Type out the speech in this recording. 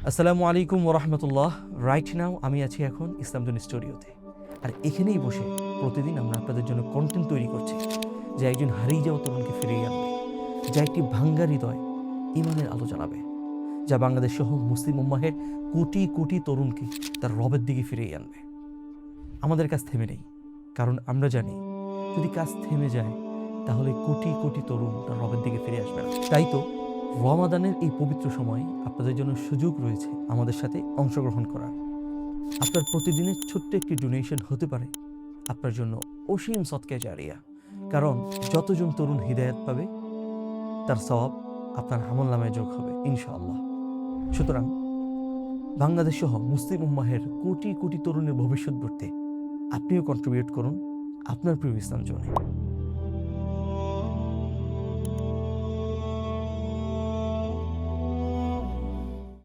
আসসালামু আলাইকুম ওরহমতুল্লাহ। রাইট নাও আমি আছি এখন ইসলামজোন স্টুডিওতে, আর এখানেই বসে প্রতিদিন আমরা আপনাদের জন্য কন্টেন্ট তৈরি করছি, যা একজন হারিয়ে যাওয়া তরুণকে ফিরিয়ে আনবে, যা একটি ভাঙ্গা হৃদয় ইমানের আলো জ্বালাবে, যা বাংলাদেশ সহ মুসলিম উম্মাহের কোটি কোটি তরুণকে তার রবের দিকে ফিরিয়ে আনবে। আমাদের কাজ থেমে নেই, কারণ আমরা জানি যদি কাজ থেমে যায় তাহলে কোটি কোটি তরুণ তার রবের দিকে ফিরে আসবে না। তাই তো রমাদানের এই পবিত্র সময়ে আপনাদের জন্য সুযোগ রয়েছে আমাদের সাথে অংশগ্রহণ করার। আপনার প্রতিদিনের ছোট্ট একটি ডোনেশন হতে পারে আপনার জন্য অসীম সদকা জারিয়া, কারণ যতজন তরুণ হিদায়াত পাবে তার সওয়াব আপনার আমলনামায় যোগ হবে ইনশাআল্লাহ। সুতরাং বাংলাদেশ সহ মুসলিম উম্মাহের কোটি কোটি তরুণের ভবিষ্যৎ গড়তে আপনিও কন্ট্রিবিউট করুন আপনার প্রিয় ইসলাম জোনে।